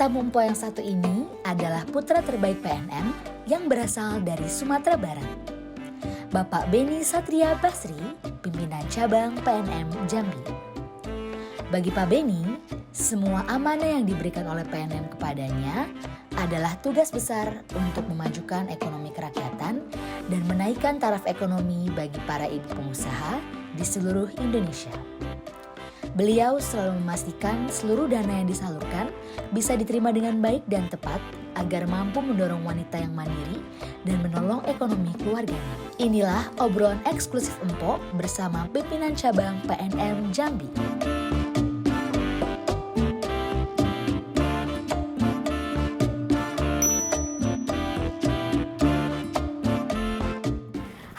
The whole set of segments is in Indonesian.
Tamu Empo yang satu ini adalah putra terbaik PNM yang berasal dari Sumatera Barat. Bapak Beni Satria Basri, pimpinan cabang PNM Jambi. Bagi Pak Beni, semua amanah yang diberikan oleh PNM kepadanya adalah tugas besar untuk memajukan ekonomi kerakyatan dan menaikkan taraf ekonomi bagi para ibu pengusaha di seluruh Indonesia. Beliau selalu memastikan seluruh dana yang disalurkan bisa diterima dengan baik dan tepat agar mampu mendorong wanita yang mandiri dan menolong ekonomi keluarganya. Inilah obrolan eksklusif Empo bersama pimpinan cabang PNM Jambi.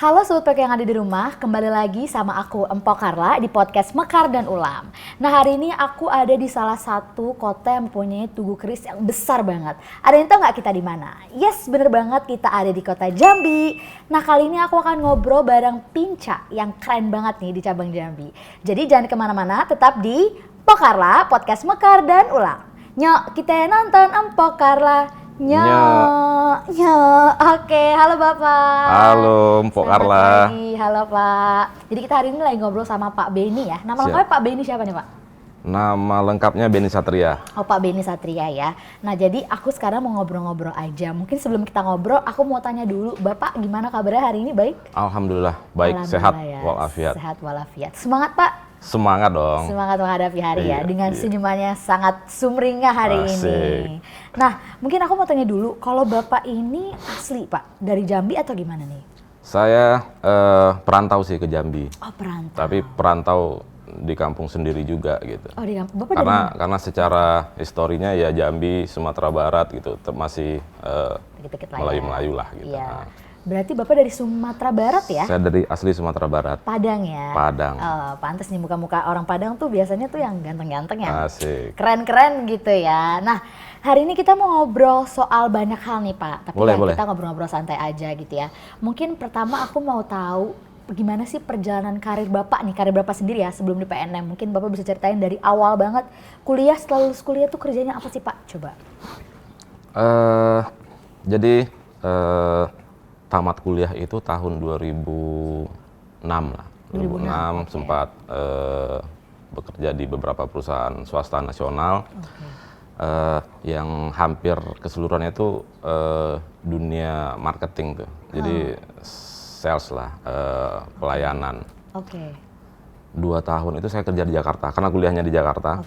Halo Sobat PK yang ada di rumah, kembali lagi sama aku Empo Carla di podcast Mekar dan Ulam. Nah hari ini aku ada di salah satu kota yang mempunyai tugu keris yang besar banget. Ada yang tahu nggak kita di mana? Yes, bener banget, kita ada di kota Jambi. Nah kali ini aku akan ngobrol bareng Pinca yang keren banget nih di cabang Jambi. Jadi jangan kemana-mana, tetap di Empo Carla, podcast Mekar dan Ulam. Nyok, kita nonton Empo Carla. Nyok. Oke, halo Bapak. Halo Mpok Carla. Halo Pak. Jadi kita hari ini lagi ngobrol sama Pak Beni ya. Nama lengkapnya Pak Beni siapa nih Pak? Nama lengkapnya Beni Satria. Oh Pak Beni Satria ya. Nah jadi aku sekarang mau ngobrol-ngobrol aja. Mungkin sebelum kita ngobrol aku mau tanya dulu, Bapak gimana kabarnya hari ini, baik? Alhamdulillah baik, sehat ya. walafiat. Sehat walafiat. Semangat Pak. Semangat dong. Semangat menghadapi hari ya, dengan senyumannya sangat sumringah hari ini. Nah, mungkin aku mau tanya dulu, kalau Bapak ini asli Pak, dari Jambi atau gimana nih? Saya perantau sih ke Jambi. Oh perantau. Tapi perantau di kampung sendiri juga gitu. Oh di kampung. Bapak karena secara historinya ya Jambi, Sumatera Barat gitu, masih Melayu-Melayu lah gitu. Iya. Berarti Bapak dari Sumatera Barat ya? Saya dari asli Sumatera Barat. Padang ya? Padang. Oh, pantes nih muka-muka orang Padang tuh biasanya tuh yang ganteng-ganteng ya? Asik. Keren-keren gitu ya. Nah, hari ini kita mau ngobrol soal banyak hal nih Pak. Tapi boleh. Kita ngobrol-ngobrol santai aja gitu ya. Mungkin pertama aku mau tahu gimana sih perjalanan karir Bapak nih, karir Bapak sendiri ya sebelum di PNM. Mungkin Bapak bisa ceritain dari awal banget kuliah, setelah lulus kuliah tuh kerjanya apa sih Pak? Coba. Jadi tamat kuliah itu tahun 2006 lah. 2006 sempat bekerja di beberapa perusahaan swasta nasional. Yang hampir keseluruhannya itu dunia marketing tuh. Jadi sales lah, pelayanan. 2 tahun itu saya kerja di Jakarta karena kuliahnya di Jakarta.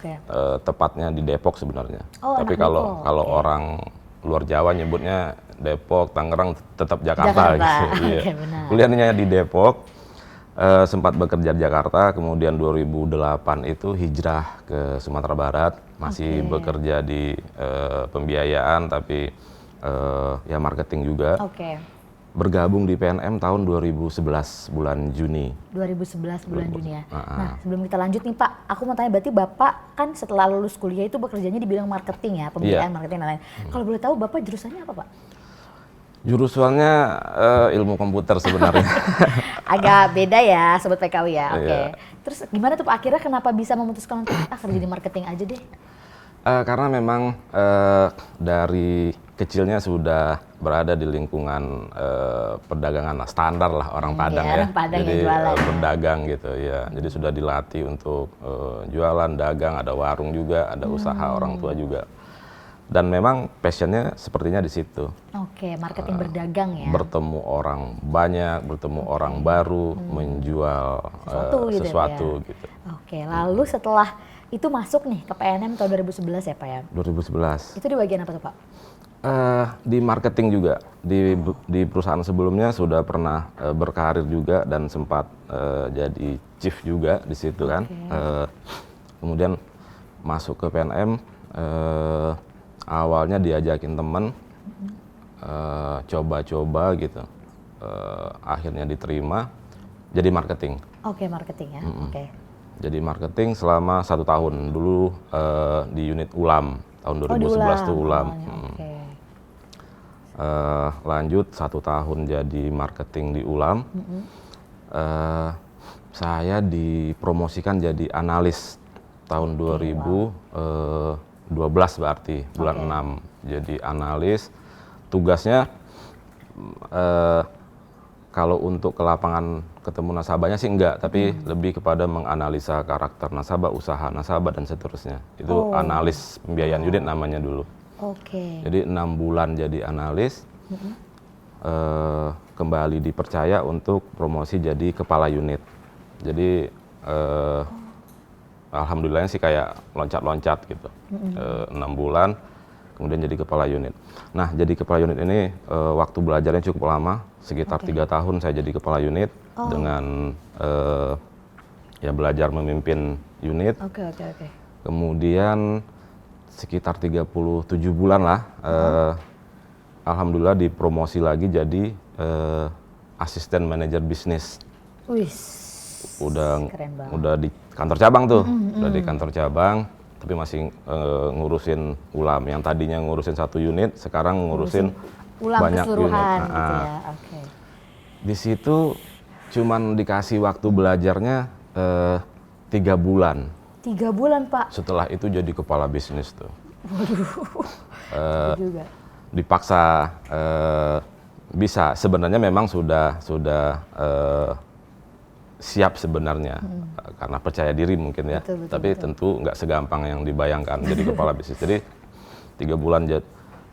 Tepatnya di Depok sebenarnya. Tapi kalau orang luar Jawa nyebutnya Depok, Tangerang, tetap Jakarta. Gitu. Iya. Kuliahnya di Depok, sempat bekerja di Jakarta, kemudian 2008 itu hijrah ke Sumatera Barat, masih bekerja di pembiayaan tapi ya marketing juga. Bergabung di PNM tahun 2011 bulan Juni. 2011 bulan Juni ya. Nah, sebelum kita lanjut nih Pak, aku mau tanya berarti Bapak kan setelah lulus kuliah itu bekerjanya di bidang marketing ya, pembiayaan marketing dan lain. Kalau boleh tahu Bapak jurusannya apa Pak? Jurusannya ilmu komputer sebenarnya. Agak beda ya Sobat PKW ya. Terus gimana tuh Pak akhirnya kenapa bisa memutuskan untuk kerja di marketing aja deh? Karena memang dari kecilnya sudah berada di lingkungan perdagangan standar lah orang Padang ya. Jadi berdagang gitu ya. Jadi sudah dilatih untuk jualan, dagang, ada warung juga, ada usaha orang tua juga. Dan memang passionnya sepertinya di situ. Marketing berdagang ya. Bertemu orang banyak, bertemu orang baru, menjual sesuatu gitu. Lalu setelah itu masuk nih ke PNM tahun 2011 ya Pak ya? 2011. Itu di bagian apa tuh Pak? Di marketing juga. Di perusahaan sebelumnya sudah pernah berkarir juga dan sempat jadi chief juga di situ kan. Kemudian masuk ke PNM. Awalnya diajakin temen, coba-coba gitu, akhirnya diterima, jadi marketing. Marketing ya, Jadi marketing selama 1 tahun, dulu di unit Ulam, tahun 2011 tuh Ulam. Lanjut 1 tahun jadi marketing di Ulam, saya dipromosikan jadi analis tahun 2013. 12 berarti, bulan 6 jadi analis. Tugasnya kalau untuk ke lapangan ketemu nasabahnya sih enggak, tapi lebih kepada menganalisa karakter nasabah, usaha nasabah dan seterusnya. Itu analis pembiayaan unit namanya dulu. Jadi 6 bulan jadi analis, kembali dipercaya untuk promosi jadi kepala unit. Jadi alhamdulillahnya sih kayak loncat-loncat gitu. 6 bulan kemudian jadi kepala unit. Nah, jadi kepala unit ini waktu belajarnya cukup lama, sekitar 3 tahun saya jadi kepala unit dengan ya belajar memimpin unit. Kemudian sekitar 37 bulan lah, alhamdulillah dipromosi lagi jadi asisten manajer bisnis. Udah di kantor cabang tuh, udah di kantor cabang, tapi masih ngurusin ulam. Yang tadinya ngurusin 1 unit, sekarang ngurusin ulam banyak keseluruhan unit. gitu ya. Di situ cuman dikasih waktu belajarnya 3 bulan. 3 bulan, Pak. Setelah itu jadi kepala bisnis tuh. Waduh. Juga. Dipaksa bisa. Sebenarnya memang sudah siap sebenarnya karena percaya diri mungkin ya. Tapi tentu nggak segampang yang dibayangkan jadi kepala bisnis. Jadi 3 bulan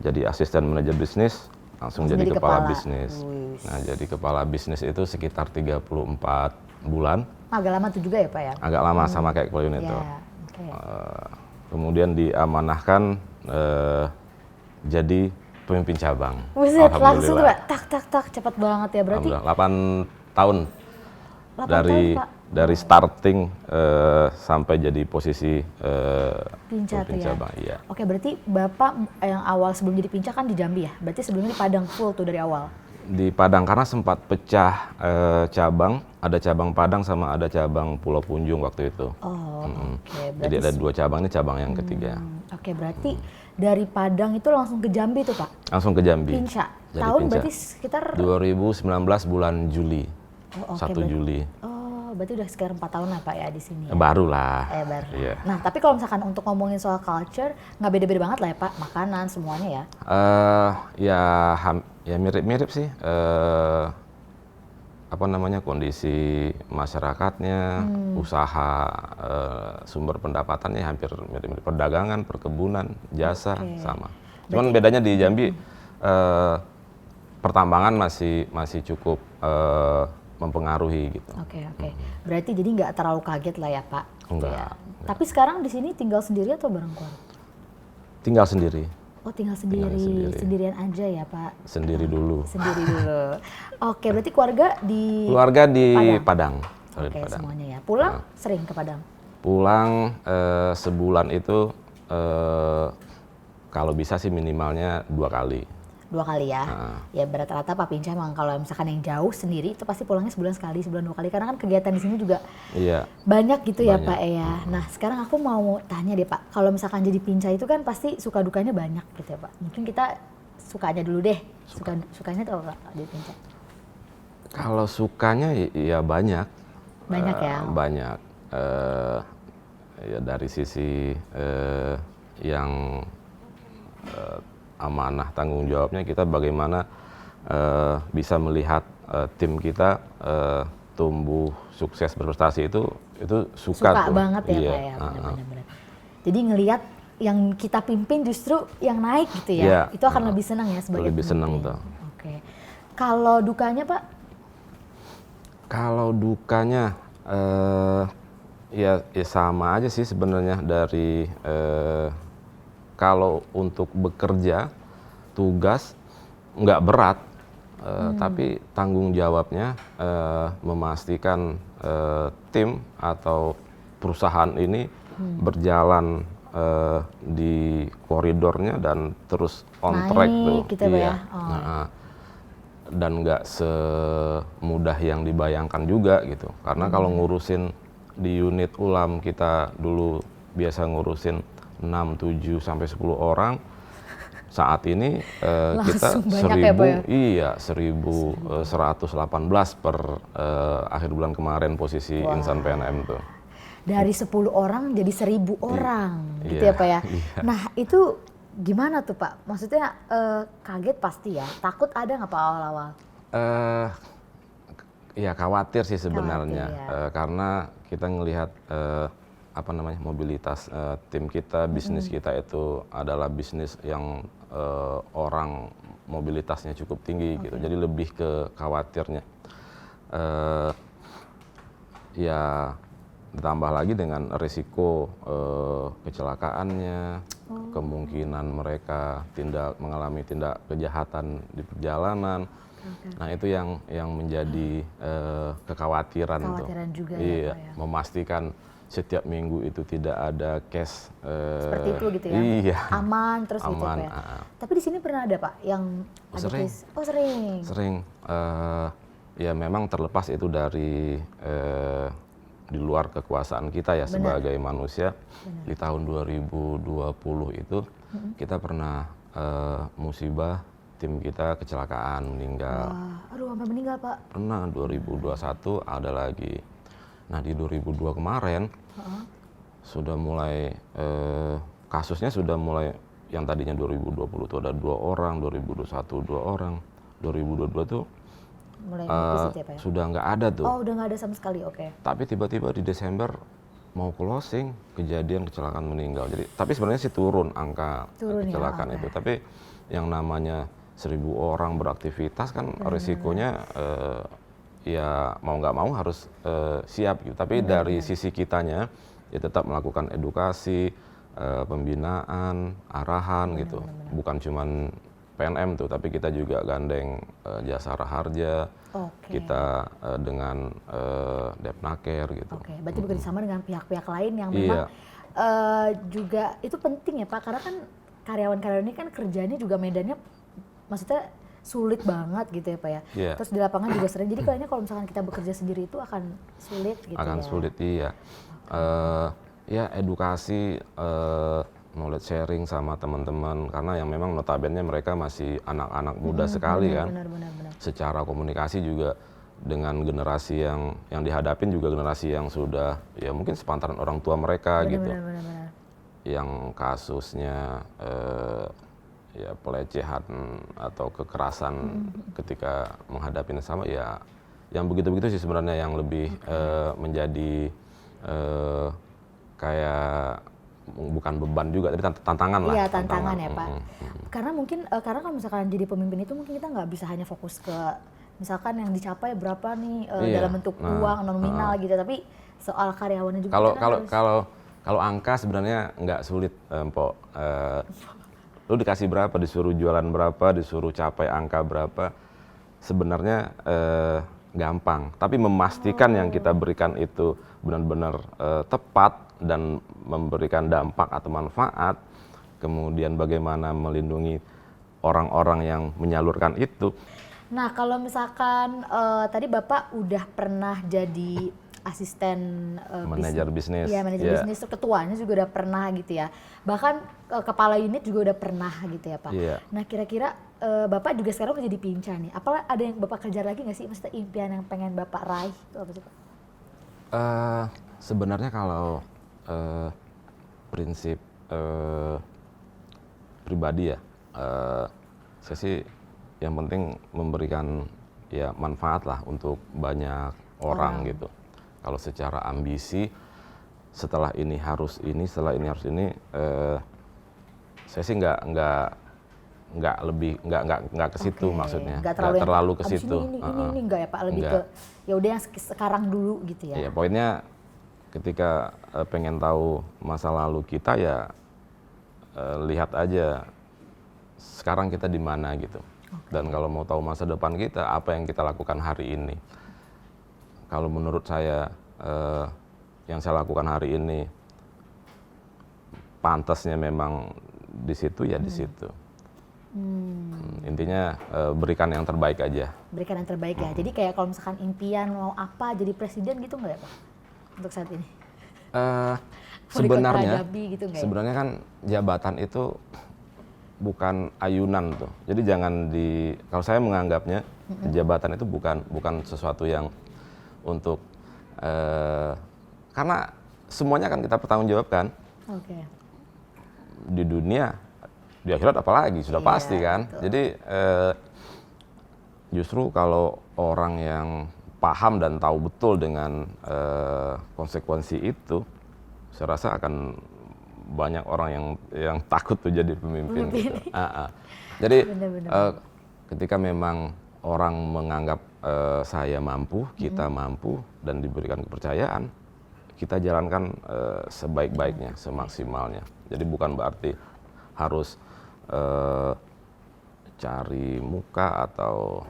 jadi asisten manajer bisnis, langsung jadi kepala bisnis. Nah, jadi kepala bisnis itu sekitar 34 bulan. Agak lama tuh juga ya, Pak ya? Agak lama sama kayak kepala unit tuh. Kemudian diamanahkan jadi pemimpin cabang. Buset, langsung tuh, Pak. Tak, cepat banget ya berarti. 8 tahun. 8 tahun, Pak. Dari starting sampai jadi posisi Pinca pemimpin tuh ya. cabang. Iya. Oke, berarti Bapak yang awal sebelum jadi Pinca kan di Jambi ya? Berarti sebelumnya di Padang full tuh dari awal? Di Padang karena sempat pecah cabang, ada cabang Padang sama ada cabang Pulau Punjung waktu itu. Jadi ada 2 cabang, ini cabang yang ketiga. Oke, berarti dari Padang itu langsung ke Jambi tuh, Pak? Langsung ke Jambi. Pinca. Jadi Tahun Pinca. berarti sekitar 2019 bulan Juli. 1 Juli. Berarti udah sekitar 4 tahun lah, Pak ya di sini. Ya? Baru lah. Baru. Iya. Nah, tapi kalau misalkan untuk ngomongin soal culture, nggak beda-beda banget lah ya, Pak, makanan semuanya ya? Ya mirip-mirip sih. Apa namanya, kondisi masyarakatnya, usaha, sumber pendapatannya hampir mirip-mirip. Perdagangan, perkebunan, jasa sama. Cuman bedanya di Jambi pertambangan masih cukup mempengaruhi gitu. Oke. Berarti jadi nggak terlalu kaget lah ya, Pak? Enggak. Ya. Tapi sekarang di sini tinggal sendiri atau bareng keluarga? Tinggal sendiri. Oh, tinggal sendiri. Sendirian aja ya, Pak? Sendiri dulu. Sendiri dulu. Oke, berarti keluarga di Padang. Oke, semuanya ya. Pulang sering ke Padang? Pulang sebulan itu kalau bisa sih minimalnya 2 kali. 2 kali ya? Ya rata-rata Pak Pinca emang kalau misalkan yang jauh sendiri itu pasti pulangnya sebulan sekali, sebulan 2 kali. Karena kan kegiatan di sini juga banyak gitu ya, Pak ya. Nah, sekarang aku mau tanya deh, Pak. Kalau misalkan jadi Pinca itu kan pasti suka dukanya banyak gitu ya, Pak. Mungkin kita sukanya dulu deh. Sukanya tuh apa, Pak, jadi Pinca? Kalau sukanya ya banyak. Banyak ya? Banyak. Ya dari sisi yang amanah tanggung jawabnya, kita bagaimana bisa melihat tim kita tumbuh sukses berprestasi itu suka tuh. Banget ya, Pak ya, benar-benar. Jadi ngelihat yang kita pimpin justru yang naik gitu ya, itu akan lebih senang ya sebagai lebih senang tuh. Oke. Kalau dukanya, Pak? Kalau dukanya ya sama aja sih sebenarnya. Dari kalau untuk bekerja, tugas nggak berat, tapi tanggung jawabnya memastikan tim atau perusahaan ini berjalan di koridornya dan terus on track tuh. Gitu ya? Dan nggak semudah yang dibayangkan juga gitu. Karena kalau ngurusin di unit ulam kita dulu biasa ngurusin 6, 7 sampai 10 orang. Saat ini kita 1118 per akhir bulan kemarin posisi insan PNM tuh. dari 10 orang jadi 1000 orang gitu ya Pak ya. Nah itu gimana tuh Pak? Maksudnya kaget pasti ya, takut ada nggak Pak awal-awal? Ya khawatir sih sebenarnya, Khawatir, ya. karena kita ngelihat mobilitas tim kita, bisnis kita itu adalah bisnis yang orang mobilitasnya cukup tinggi gitu. Jadi lebih ke khawatirnya. Ya ditambah lagi dengan risiko kecelakaannya, kemungkinan mereka mengalami tindak kejahatan di perjalanan. Nah itu yang menjadi kekhawatiran tuh. Juga iya, ya, Pak, ya. memastikan setiap minggu itu tidak ada cash seperti itu gitu ya. Iya. Aman terus gitu Aman, Pak ya. Tapi di sini pernah ada Pak yang ada sering. case? Oh sering. Sering. Ya memang terlepas itu dari di luar kekuasaan kita ya. Benar. Sebagai manusia. Benar. Di tahun 2020 itu kita pernah musibah, tim kita kecelakaan, meninggal. Wah, aduh sampai meninggal Pak. Pernah, 2021 ada lagi. Nah di 2002 kemarin sudah mulai kasusnya sudah mulai, yang tadinya 2020 itu ada 2 orang, 2021 2 orang, 2022 tuh mulai ya, Pak ya? Sudah nggak ada tuh. Oh udah nggak ada sama sekali, oke. Tapi tiba-tiba di Desember mau closing, kejadian kecelakaan meninggal. Jadi tapi sebenarnya sih turun angka kecelakaan itu. Tapi yang namanya 1000 orang beraktivitas kan risikonya ya mau nggak mau harus siap gitu. Tapi dari sisi kitanya ya tetap melakukan edukasi, pembinaan, arahan gitu. Bukan cuman PNM tuh, tapi kita juga gandeng Jasara Harja, kita dengan Depnaker gitu. Oke, berarti bekerjasama dengan pihak-pihak lain yang memang juga itu penting ya Pak, karena kan karyawan-karyawan ini kan kerjanya juga medannya maksudnya sulit banget gitu ya Pak ya. Terus di lapangan juga sering, jadi kayaknya kalau misalkan kita bekerja sendiri itu akan sulit gitu ya. Akan sulit, iya. Ya edukasi, knowledge sharing sama teman-teman, karena yang memang notabene mereka masih anak-anak muda sekali kan. Benar. Secara komunikasi juga dengan generasi yang dihadapin juga generasi yang sudah ya mungkin sepantaran orang tua mereka gitu. Benar. Yang kasusnya ya pelecehan atau kekerasan ketika menghadapi sama ya yang begitu-begitu sih sebenarnya yang lebih menjadi kayak bukan beban juga, tapi tantangan lah. Iya, tantangan ya Pak. Karena mungkin karena kalau misalkan jadi pemimpin itu mungkin kita nggak bisa hanya fokus ke misalkan yang dicapai berapa nih dalam bentuk uang nominal gitu, tapi soal karyawannya juga. Kalau angka sebenarnya nggak sulit, Mpok. Lu dikasih berapa, disuruh jualan berapa, disuruh capai angka berapa, sebenarnya gampang. Tapi memastikan yang kita berikan itu benar-benar tepat dan memberikan dampak atau manfaat, kemudian bagaimana melindungi orang-orang yang menyalurkan itu. Nah kalau misalkan tadi Bapak udah pernah jadi asisten manajer bisnis. Iya, manajer bisnis, ketuanya juga udah pernah gitu ya. Bahkan kepala unit juga udah pernah gitu ya Pak. Nah kira-kira Bapak juga sekarang udah jadi pincah nih. Apa ada yang Bapak kejar lagi nggak sih? Maksudnya impian yang pengen Bapak raih itu apa sih Pak? Sebenarnya kalau prinsip pribadi ya, saya sih yang penting memberikan ya manfaat lah untuk banyak orang gitu. Kalau secara ambisi, setelah ini harus ini, setelah ini harus ini, saya sih nggak ke situ maksudnya. Nggak terlalu ke situ. Ini nggak ya Pak, lebih ke ya udah yang sekarang dulu gitu ya. Iya, poinnya ketika pengen tahu masa lalu kita ya lihat aja sekarang kita di mana gitu. Dan kalau mau tahu masa depan kita, apa yang kita lakukan hari ini. Kalau menurut saya yang saya lakukan hari ini pantasnya memang di situ ya di situ. Intinya berikan yang terbaik aja. Berikan yang terbaik ya. Jadi kayak kalau misalkan impian mau apa jadi presiden gitu nggak ya Pak? Untuk saat ini? Sebenarnya kan jabatan itu bukan ayunan tuh. Jadi jangan kalau saya menganggapnya jabatan itu bukan sesuatu yang untuk karena semuanya kan kita pertanggungjawabkan. Oke. Di dunia, di akhirat apalagi, sudah pasti kan. Betul. Jadi justru kalau orang yang paham dan tahu betul dengan konsekuensi itu, saya rasa akan banyak orang yang takut tuh jadi pemimpin. Gitu. Jadi ketika memang orang menganggap saya mampu, kita mampu dan diberikan kepercayaan, kita jalankan sebaik-baiknya, semaksimalnya. Jadi bukan berarti harus cari muka atau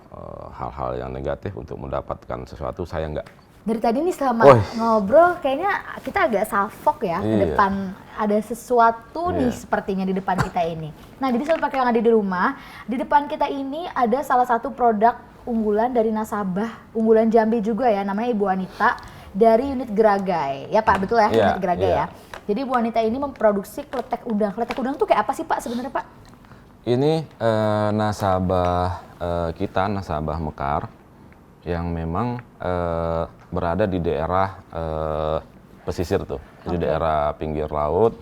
hal-hal yang negatif untuk mendapatkan sesuatu, saya enggak. Dari tadi nih selama ngobrol kayaknya kita agak salfok ya ke depan, ada sesuatu nih sepertinya di depan kita ini. Nah, jadi sobat PKL yang ada di rumah, di depan kita ini ada salah satu produk unggulan dari nasabah unggulan Jambi juga ya, namanya Ibu Anita dari unit Geragai. Ya Pak, betul ya, unit Geragai ya. Jadi Ibu Anita ini memproduksi kletek udang. Kletek udang tuh kayak apa sih Pak sebenarnya Pak? Ini nasabah kita, nasabah Mekar, yang memang berada di daerah pesisir tuh, di daerah pinggir laut,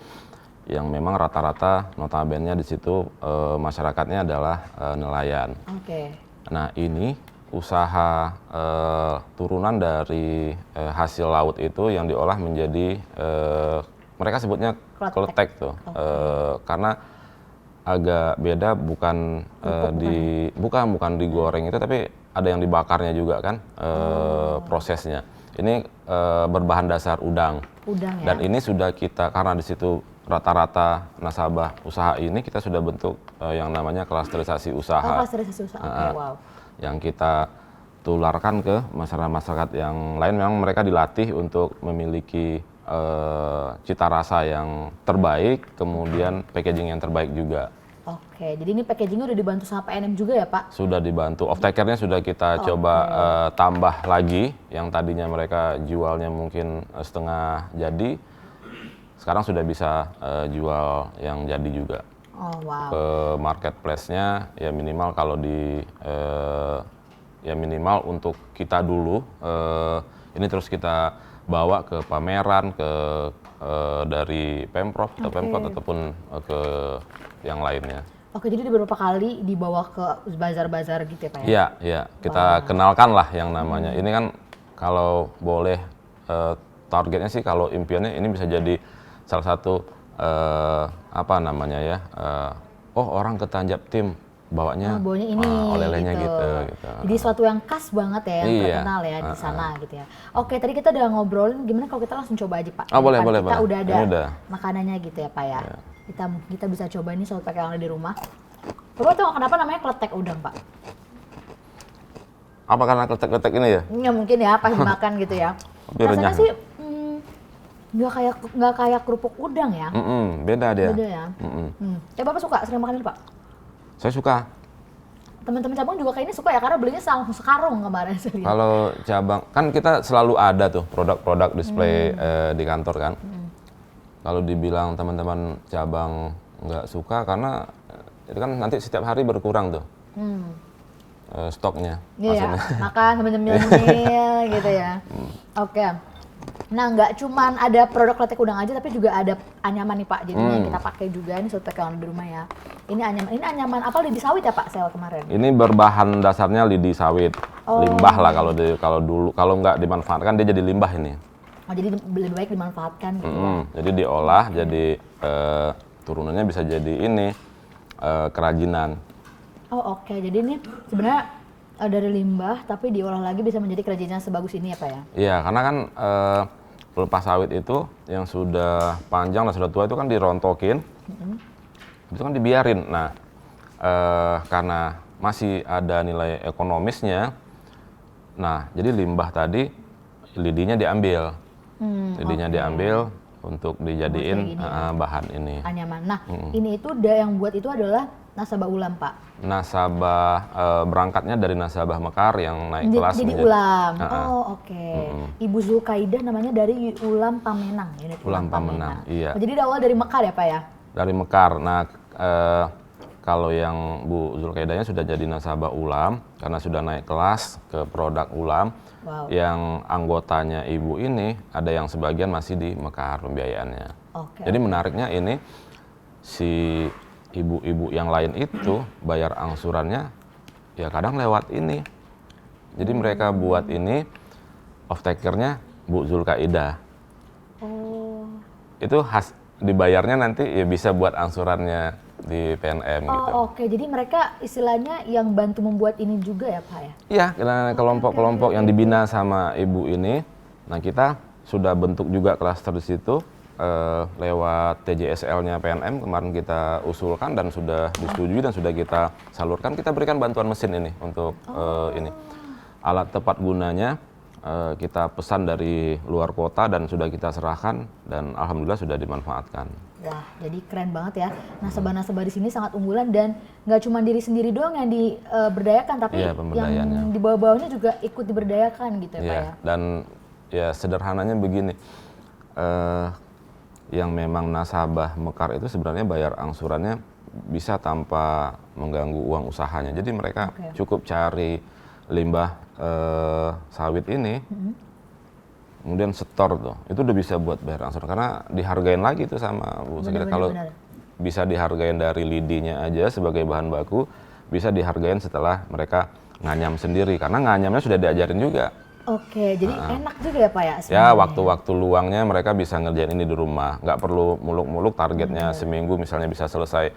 yang memang rata-rata notabene di situ masyarakatnya adalah nelayan. Nah ini usaha turunan dari hasil laut itu yang diolah menjadi mereka sebutnya kletek tuh, karena agak beda, bukan bukan digoreng itu, tapi ada yang dibakarnya juga kan prosesnya. Ini berbahan dasar udang. Dan ini sudah kita, karena di situ rata-rata nasabah usaha ini, kita sudah bentuk yang namanya klasterisasi usaha. Klasterisasi usaha. Wow. Yang kita tularkan ke masyarakat yang lain. Memang mereka dilatih untuk memiliki cita rasa yang terbaik, kemudian packaging yang terbaik juga. Oke, jadi ini packagingnya udah dibantu sama PNM juga ya Pak? Sudah dibantu, off takernya sudah kita coba tambah lagi, yang tadinya mereka jualnya mungkin setengah jadi, sekarang sudah bisa jual yang jadi juga. Ke marketplace-nya ya minimal kalau ya minimal untuk kita dulu, ini terus kita bawa ke pameran, dari Pemprov atau Pemkot ataupun ke yang lainnya. Oke, jadi beberapa kali dibawa ke bazar-bazar gitu ya Pak ya? Iya, kita kenalkan lah yang namanya. Ini kan kalau boleh targetnya sih, kalau impiannya ini bisa jadi salah satu apa namanya ya, orang ke Tanjab Tim bawanya ini oleh-olehnya gitu. Jadi sesuatu yang khas banget ya, yang terkenal ya di sana gitu ya. Oke, tadi kita udah ngobrolin, gimana kalau kita langsung coba aja Pak? Boleh. Kita udah ada makanannya gitu ya Pak ya. Kita bisa coba ini sobat PKL yang ada di rumah. Coba tuh kenapa namanya kletek udang Pak? Apa karena kletek-kletek ini ya? Ya mungkin ya, pas dimakan gitu ya. Rasanya sih nggak kayak kerupuk udang ya. Beda dia. Beda ya. Bapak suka sering makan ini Pak? Saya suka. Teman-teman cabang juga kayaknya suka ya, karena belinya langsung sekarung kemarin saya lihat. Kalau cabang, kan kita selalu ada tuh produk-produk display di kantor kan. Kalau dibilang teman-teman cabang nggak suka, karena itu kan nanti setiap hari berkurang tuh stoknya. Iya, makan sambil nyemil-nyemil gitu ya. Oke. Nah, nggak cuman ada produk kletek udang aja, tapi juga ada anyaman nih Pak. Jadinya yang kita pakai juga ini sobat PKL di rumah ya. Ini anyaman apa, lidi sawit ya Pak, sel kemarin? Ini berbahan dasarnya lidi sawit, limbah lah kalau nggak dimanfaatkan dia jadi limbah ini. Jadi lebih baik dimanfaatkan gitu. Jadi diolah, jadi turunannya bisa jadi ini kerajinan. Oke. Jadi ini sebenarnya dari limbah tapi diolah lagi bisa menjadi kerajinan sebagus ini ya Pak ya? Iya, karena kan pelepah sawit itu yang sudah panjang dan sudah tua itu kan dirontokin, itu kan dibiarin. Nah, karena masih ada nilai ekonomisnya, nah jadi limbah tadi lidinya diambil, diambil untuk dijadiin bahan ini. Anyaman. Nah, ini itu yang buat itu adalah nasabah ulam Pak? Nasabah berangkatnya dari nasabah Mekar yang naik kelas jadi ulam. Oke. Ibu Zulkaidah namanya dari Ulam Pamenang. Ulam Pamenang, iya. Jadi awal dari Mekar ya Pak ya? Dari Mekar. Nah, kalau yang Bu Zulkaidahnya sudah jadi nasabah ULAM karena sudah naik kelas ke produk ULAM. Wow. Yang anggotanya Ibu ini ada yang sebagian masih di Mekar pembiayaannya. Jadi menariknya ini si ibu-ibu yang lain itu bayar angsurannya ya kadang lewat ini. Jadi mereka buat ini off takernya Bu Zulkaidah. Itu dibayarnya nanti ya bisa buat angsurannya di PNM gitu. Oke. Jadi mereka istilahnya yang bantu membuat ini juga ya Pak ya? Iya, kelompok-kelompok yang dibina sama ibu ini. Nah kita sudah bentuk juga klaster di situ lewat TJSL-nya PNM kemarin kita usulkan dan sudah disetujui dan sudah kita salurkan. Kita berikan bantuan mesin ini untuk ini alat tepat gunanya. Kita pesan dari luar kota dan sudah kita serahkan dan alhamdulillah sudah dimanfaatkan. Wah, jadi keren banget ya. Nasabah-nasabah di sini sangat unggulan dan nggak cuma diri sendiri doang yang diberdayakan, tapi yang di bawah-bawahnya juga ikut diberdayakan gitu ya Pak ya. Dan ya sederhananya begini, yang memang nasabah Mekar itu sebenarnya bayar angsurannya bisa tanpa mengganggu uang usahanya. Jadi mereka cukup cari limbah sawit ini, kemudian setor tuh, itu udah bisa buat bayar angsuran karena dihargain lagi tuh sama Bu. Kalau bisa dihargain dari lidinya aja sebagai bahan baku, bisa dihargain setelah mereka nganyam sendiri karena nganyamnya sudah diajarin juga. Oke, jadi enak juga ya Pak ya? Ya waktu-waktu luangnya mereka bisa ngerjain ini di rumah, nggak perlu muluk-muluk targetnya seminggu misalnya bisa selesai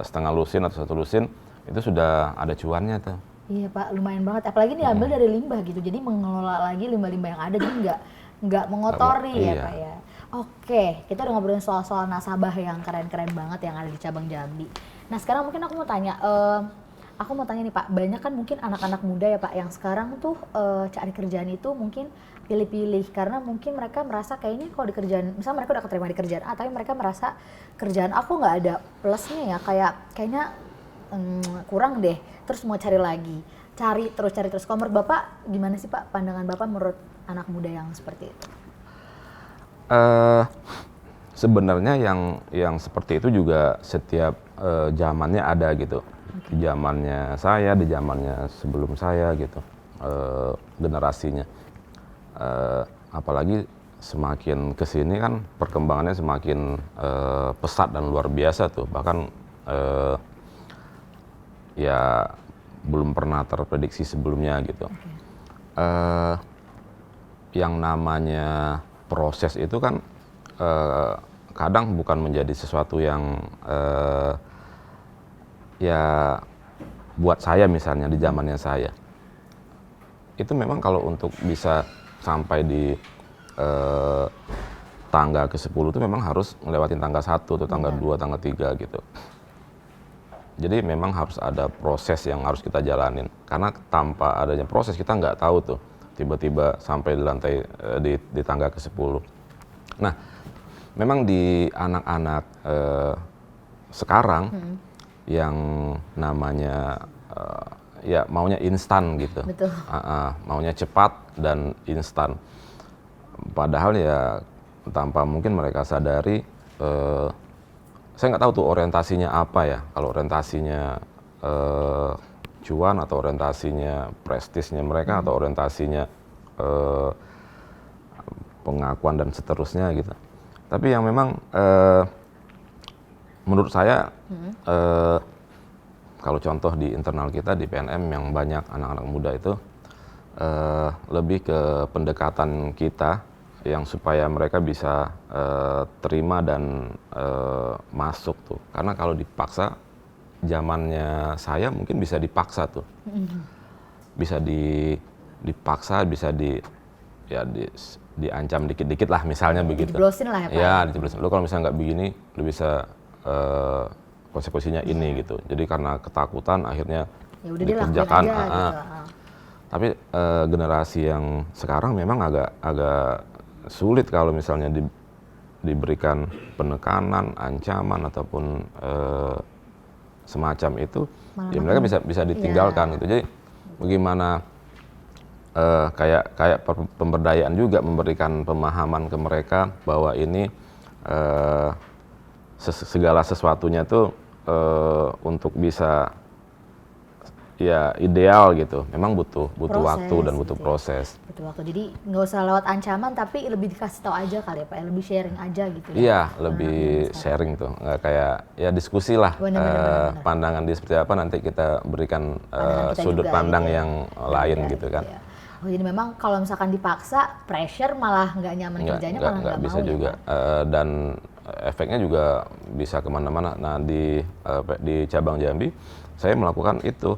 setengah lusin atau 1 lusin, itu sudah ada cuannya tuh. Iya Pak, lumayan banget. Apalagi diambil dari limbah gitu, jadi mengelola lagi limbah-limbah yang ada, jadi nggak mengotori ya Pak ya. Oke, kita udah ngobrolin soal nasabah yang keren-keren banget yang ada di cabang Jambi. Nah sekarang mungkin aku mau tanya nih Pak, banyak kan mungkin anak-anak muda ya Pak yang sekarang tuh cari kerjaan itu mungkin pilih-pilih karena mungkin mereka merasa kayaknya kalau di kerjaan, misalnya mereka udah keterima di kerjaan A, tapi mereka merasa kerjaan aku nggak ada plusnya ya, kayaknya kurang deh, terus mau cari lagi, cari terus. Kalau menurut Bapak gimana sih Pak pandangan Bapak menurut anak muda yang seperti itu? Sebenarnya yang seperti itu juga setiap zamannya ada gitu. Di zamannya saya, di zamannya sebelum saya gitu, generasinya. Apalagi semakin kesini kan perkembangannya semakin pesat dan luar biasa tuh, bahkan ya belum pernah terprediksi sebelumnya gitu. Yang namanya proses itu kan kadang bukan menjadi sesuatu yang ya buat saya misalnya di zamannya saya. Itu memang kalau untuk bisa sampai di tangga ke-10 itu memang harus ngelewatin tangga 1 atau tangga 2, tangga 3 gitu. Jadi memang harus ada proses yang harus kita jalanin. Karena tanpa adanya proses kita nggak tahu tuh tiba-tiba sampai di lantai di tangga ke-10. Nah, memang di anak-anak sekarang yang namanya ya maunya instan gitu. Betul. Maunya cepat dan instan. Padahal ya tanpa mungkin mereka sadari saya nggak tahu tuh orientasinya apa ya. Kalau orientasinya cuan atau orientasinya prestisnya mereka atau orientasinya pengakuan dan seterusnya gitu. Tapi yang memang menurut saya kalau contoh di internal kita di PNM yang banyak anak-anak muda itu lebih ke pendekatan kita yang supaya mereka bisa terima dan masuk tuh. Karena kalau dipaksa, zamannya saya mungkin bisa dipaksa tuh. Bisa dipaksa, bisa diancam dikit-dikit lah misalnya begitu. Dijeblosin lah ya Pak? Ya, dijeblosin. Lo kalau misalnya nggak begini, lo bisa konsekuensinya ini gitu. Jadi karena ketakutan akhirnya ya udah dikerjakan. Aja, gitu. Tapi generasi yang sekarang memang agak sulit kalau misalnya diberikan penekanan, ancaman ataupun semacam itu, ya mereka bisa ditinggalkan gitu. Jadi bagaimana kayak pemberdayaan juga memberikan pemahaman ke mereka bahwa ini segala sesuatunya tuh untuk bisa ya ideal gitu, memang butuh waktu dan butuh gitu proses. Butuh waktu. Jadi nggak usah lewat ancaman, tapi lebih dikasih tahu aja kali ya Pak, lebih sharing aja gitu ya. Iya, lebih sharing tuh, nggak kayak ya diskusi lah. Bener. Pandangan dia seperti apa, nanti kita berikan Kita sudut juga pandang gitu ya. yang lain gitu kan. Gitu ya. Oh, jadi memang kalau misalkan dipaksa, pressure malah nggak nyaman kerjanya, malah nggak bisa mau juga. ya Pak. Dan efeknya juga bisa kemana-mana. Nah di cabang Jambi, saya melakukan itu.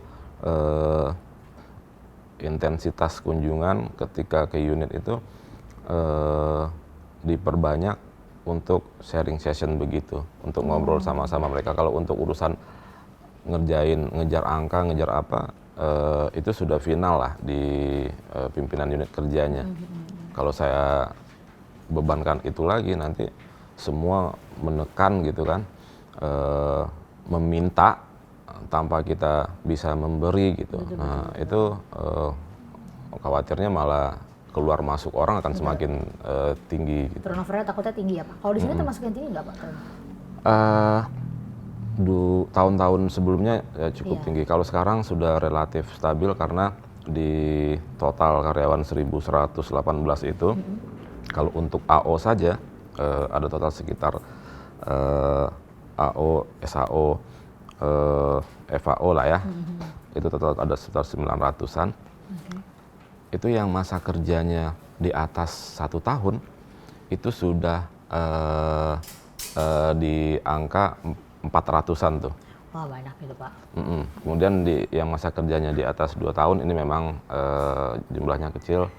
Intensitas kunjungan ketika ke unit itu diperbanyak untuk sharing session begitu, untuk ngobrol sama-sama mereka. Kalau untuk urusan ngejar angka, ngejar apa, itu sudah final lah di pimpinan unit kerjanya. Kalau saya bebankan itu lagi, nanti semua menekan gitu kan, meminta tanpa kita bisa memberi gitu. Nah itu khawatirnya malah keluar masuk orang akan semakin tinggi. Gitu. Turnovernya takutnya tinggi ya Pak? Kalau di sini termasuk yang tinggi nggak Pak? Tahun-tahun sebelumnya ya cukup tinggi. Kalau sekarang sudah relatif stabil karena di total karyawan 1.118 itu, kalau untuk AO saja ada total sekitar AO, SAO, FAO lah ya, itu total ada sekitar 900-an. Itu yang masa kerjanya di atas 1 tahun, itu sudah di angka 400-an tuh. Wah banyak gitu Pak. Kemudian yang masa kerjanya di atas 2 tahun ini memang jumlahnya kecil,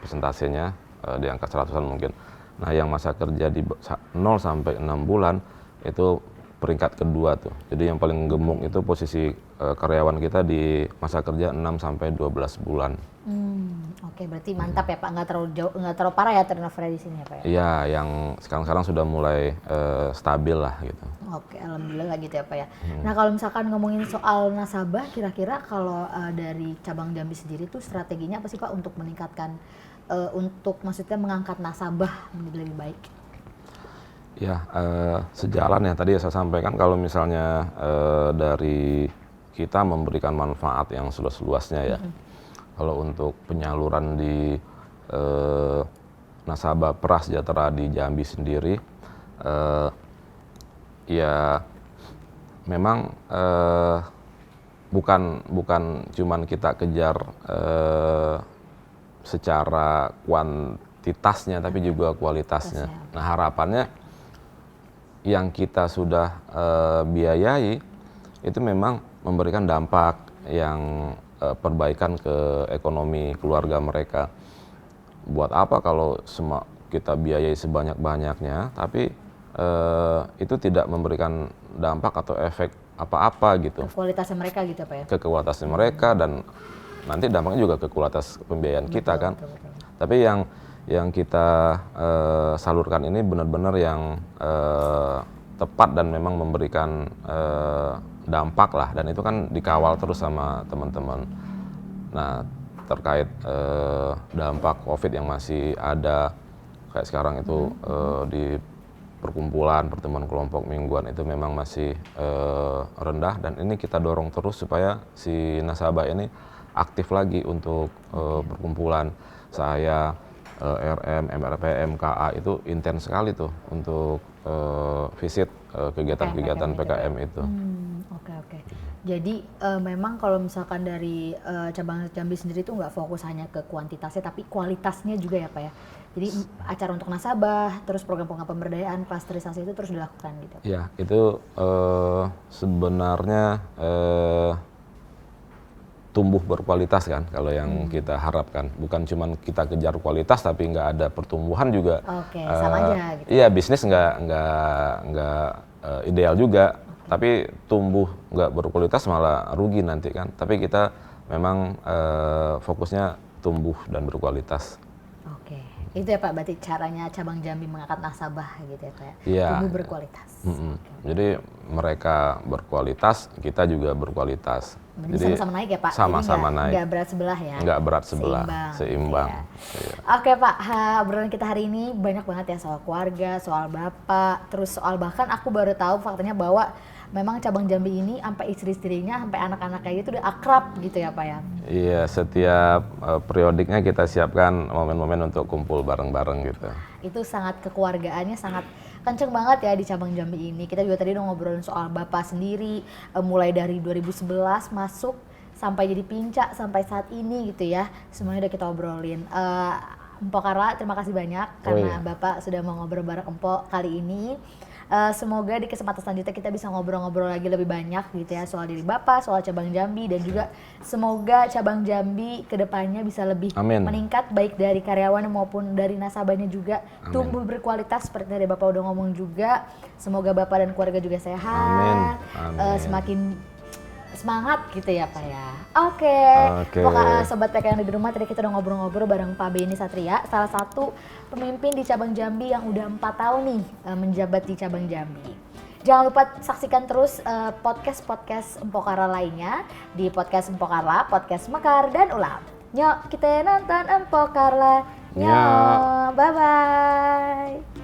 persentasenya di angka 100-an mungkin. Nah yang masa kerja di 0 sampai 6 bulan itu peringkat kedua tuh. Jadi yang paling gemuk itu posisi karyawan kita di masa kerja 6 sampai 12 bulan. Oke, berarti mantap ya Pak, nggak terlalu jauh, nggak terlalu parah ya turnover di sini ya Pak ya? Iya, yang sekarang sudah mulai stabil lah gitu. Oke, alhamdulillah gitu ya Pak ya. Nah kalau misalkan ngomongin soal nasabah, kira-kira kalau dari cabang Jambi sendiri tuh strateginya apa sih Pak untuk meningkatkan, untuk maksudnya mengangkat nasabah menjadi lebih baik? Ya, sejalan ya tadi saya sampaikan kalau misalnya dari kita memberikan manfaat yang seluas-luasnya ya. Kalau untuk penyaluran di nasabah prasejahtera di Jambi sendiri, ya memang bukan cuman kita kejar secara kuantitasnya tapi juga kualitasnya. Nah harapannya yang kita sudah biayai itu memang memberikan dampak yang perbaikan ke ekonomi keluarga mereka. Buat apa kalau kita biayai sebanyak-banyaknya tapi itu tidak memberikan dampak atau efek apa-apa gitu. Ke kualitasnya mereka gitu Pak ya? Ke kualitasnya mereka dan nanti dampaknya juga ke kualitas pembiayaan kita kan. Betul. Tapi yang kita salurkan ini benar-benar yang tepat dan memang memberikan dampak lah, dan itu kan dikawal terus sama teman-teman. Nah terkait dampak COVID yang masih ada kayak sekarang itu di pertemuan kelompok mingguan itu memang masih rendah, dan ini kita dorong terus supaya si nasabah ini aktif lagi untuk perkumpulan. Saya RM, MRPM, KA itu intens sekali tuh untuk visit kegiatan-kegiatan PKM itu. Oke. Jadi memang kalau misalkan dari cabang Jambi sendiri tuh nggak fokus hanya ke kuantitasnya tapi kualitasnya juga ya Pak ya. Jadi acara untuk nasabah, terus program-program pemberdayaan, klasterisasi itu terus dilakukan gitu. Ya, itu sebenarnya tumbuh berkualitas kan kalau yang kita harapkan. Bukan cuma kita kejar kualitas tapi nggak ada pertumbuhan juga. Oke, sama aja gitu. Iya, bisnis nggak ideal juga. Tapi tumbuh nggak berkualitas malah rugi nanti kan. Tapi kita memang fokusnya tumbuh dan berkualitas. Oke, Itu ya Pak, berarti caranya cabang Jambi mengangkat nasabah gitu ya Pak ya? Iya. Tumbuh berkualitas. Jadi mereka berkualitas, kita juga berkualitas. Jadi sama-sama naik ya Pak? Sama-sama naik. Nggak berat sebelah ya? Nggak berat sebelah, seimbang. Iya. Oke Pak, obrolan kita hari ini banyak banget ya soal keluarga, soal Bapak, terus soal bahkan aku baru tahu faktanya bahwa memang cabang Jambi ini sampai istri-istrinya, sampai anak-anaknya itu udah akrab gitu ya Pak ya? Iya, setiap periodiknya kita siapkan momen-momen untuk kumpul bareng-bareng gitu. Itu sangat kekeluargaannya sangat kenceng banget ya di cabang Jambi ini. Kita juga tadi udah ngobrolin soal Bapak sendiri, mulai dari 2011 masuk sampai jadi Pinca sampai saat ini gitu ya. Semuanya udah kita obrolin. Empok Carla, terima kasih banyak karena Bapak sudah mau ngobrol bareng Empok kali ini. Semoga di kesempatan selanjutnya kita bisa ngobrol-ngobrol lagi lebih banyak gitu ya soal diri Bapak, soal cabang Jambi, dan juga semoga cabang Jambi kedepannya bisa lebih meningkat baik dari karyawan maupun dari nasabahnya juga. Tumbuh berkualitas seperti dari Bapak udah ngomong juga. Semoga Bapak dan keluarga juga sehat, semakin semangat gitu ya Pak ya. Oke. Pokoknya Sobat PK yang ada di rumah, tadi kita udah ngobrol-ngobrol bareng Pak Beni Satria, salah satu pemimpin di cabang Jambi yang udah 4 tahun nih menjabat di cabang Jambi. Jangan lupa saksikan terus podcast-podcast Empok Carla lainnya di podcast Empok Carla, podcast Mekar dan Ulam. Nyok, kita nonton Empok Carla. Nyok, bye-bye.